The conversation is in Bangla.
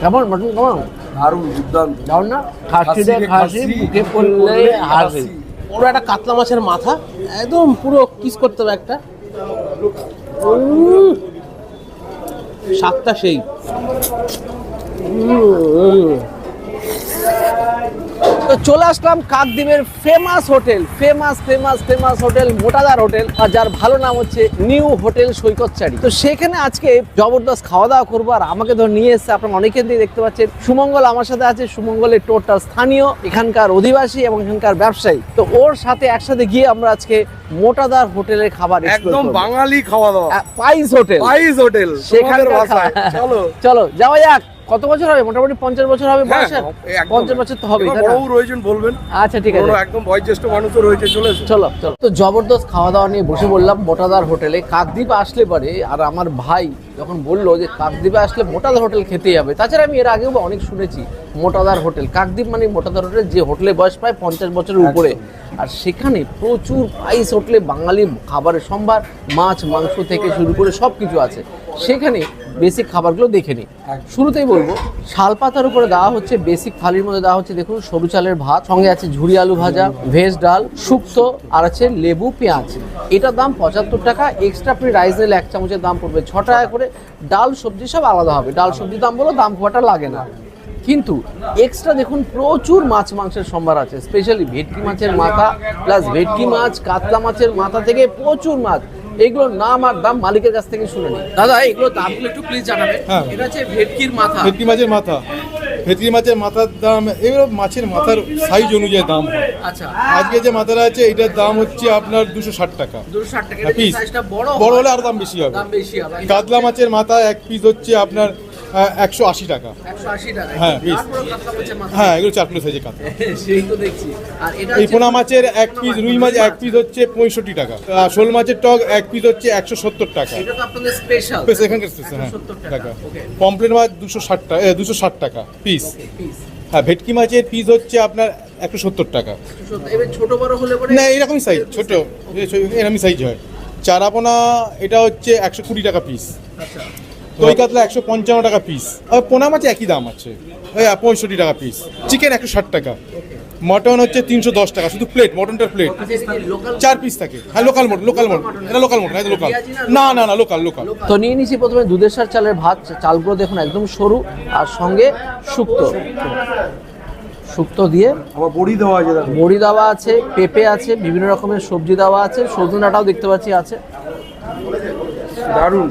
কেমন মটন কেমন? দারুণ, দুর্দান্ত। দারুণ না? খাসি মুখে পড়লে হাসি। পুরো একটা কাতলা মাছের মাথা, একদম পুরো কিস করতে হবে একটা। স্বাদটা সেই। তো চলে আসলাম কাকদ্বীপের ফেমাস হোটেল মোটাদার হোটেল, আর যার ভালো নাম হচ্ছে নিউ হোটেল সৈকতচারী। তো সেখানে আজকে জবরদস্ত খাওয়া দাওয়া করবো। আর আমাকে ধর নিয়ে এসছে, আপনারা অনেকের দিয়ে দেখতে পাচ্ছেন, সুমঙ্গল আমার সাথে আছে। সুমঙ্গলের টোটাল স্থানীয় এখানকার অধিবাসী এবং এখানকার ব্যবসায়ী। তো ওর সাথে একসাথে গিয়ে আমরা আজকে মোটাদার হোটেলের খাবার একদম বাঙালি খাওয়া দাওয়া, পাইস হোটেল সেখানে চলো যাওয়া যাক। কত বছর হবে? মোটামুটি 50 বছর হবে বয়স। 50 বছর তো হবে। বড়ও রয়েছেন বলবেন। আচ্ছা ঠিক আছে, একদম বয়োজ্যেষ্ঠ মানুষও রয়েছে। চলো। তো জবরদস্ত খাওয়া দাওয়া নিয়ে বসে বললাম মোটাদার হোটেলে। কাকদ্বীপ আসলে পরে, আর আমার ভাই যখন বললো যে কাকদ্বীপে আসলে মোটাদার হোটেল খেতেই হবে। তাছাড়া আমি এর আগেও অনেক শুনেছি মোটাদার হোটেল। কাকদ্বীপ মানে মোটাদার হোটেল, যে হোটেলে বয়স প্রায় 50 বছরের উপরে। আর সেখানে প্রচুর পাইস হোটেলে বাঙালি খাবারের সম্ভার, মাছ মাংস থেকে শুরু করে সব কিছু আছে। সেখানে বেসিক খাবারগুলো দেখে নিই। শুরুতেই বলবো, শালপাতার উপরে দেওয়া হচ্ছে বেসিক থালির মধ্যে দেওয়া হচ্ছে দেখুন সরু চালের ভাত, সঙ্গে আছে ঝুরি আলু ভাজা, ভেজ ডাল, শুক্তো, আর আছে লেবু পেঁয়াজ। এটার দাম 75 টাকা। এক্সট্রা আপনি রাইস নিলে 1 চামচের দাম পড়বে 6 টাকা করে। ডাল সবজি সব আলাদা হবে। ডাল সবজির দাম বলো, দাম খুব একটা লাগে না। কিন্তু এক্সট্রা দেখুন প্রচুর মাছ মাংসের সম্ভার আছে। স্পেশালি ভেটকি মাছের মাথা, প্লাস ভেটকি মাছ, কাতলা মাছের মাথা থেকে প্রচুর মাছ। এগুলোর নাম আর দাম মালিকের কাছ থেকে শুনে নিই। দাদা এগুলোর দামগুলো একটু প্লিজ জানাবেন। এটা হচ্ছে ভেটকির মাথা। ভেটকি মাছের মাথার দাম, এগুলো মাছের মাথার সাইজ অনুযায়ী দাম হয়। আচ্ছা, আজকে যে মাথাটা আছে এটার দাম হচ্ছে আপনার 260 টাকা। 260 টাকা পিস। সাইজটা বড় হলে আর দাম বেশি হবে। কাতলা মাছের মাথা এক পিস হচ্ছে আপনার 180 টাকা। 180 টাকা। হ্যাঁ পিস। হ্যাঁ এগুলো 4 কিলো সাইজের কাতলা। সেই তো দেখছি। আর এটা এই পোনা মাছের এক পিস, রুই মাছ এক পিস হচ্ছে 65 টাকা। শোল মাছের টক এক পিস হচ্ছে 170 টাকা। এটা তো আপনাদের স্পেশাল। এখানকার স্পেশাল। হ্যাঁ টাকা। পমফ্রেট মাছ 260 টাকা পিস। হ্যাঁ ভেটকি মাছের পিস হচ্ছে আপনার 170 টাকা। এবার ছোট বড় হলে পরে না এরকমই সাইজ, ছোট এরকমই সাইজ হয়। চারাপোনা এটা হচ্ছে 120 টাকা পিস। আচ্ছা, দই কাতলা 155 টাকা পিস। আর পোনা মাছ একই দাম আছে, 65 টাকা পিস। চিকেন 160 টাকা। মটন হচ্ছে 310 টাকা শুধু প্লেট, মটনটার প্লেট 4 পিস থাকে। হ্যাঁ লোকাল মটন, এটা লোকাল মটন, এটা লোকাল না লোকাল। তো নিয়ে নিয়েছি প্রথমে দুধের সার চালের ভাত। চালগুলো দেখুন একদম সরু, আর সঙ্গে শুক্তো দিয়ে আবার বড়ি দেওয়া আছে। বড়ি দেওয়া আছে, পেঁপে আছে, বিভিন্ন রকমের সবজি দেওয়া আছে, সজনে ডাঁটাও দেখতে পাচ্ছি আছে। দারুণ।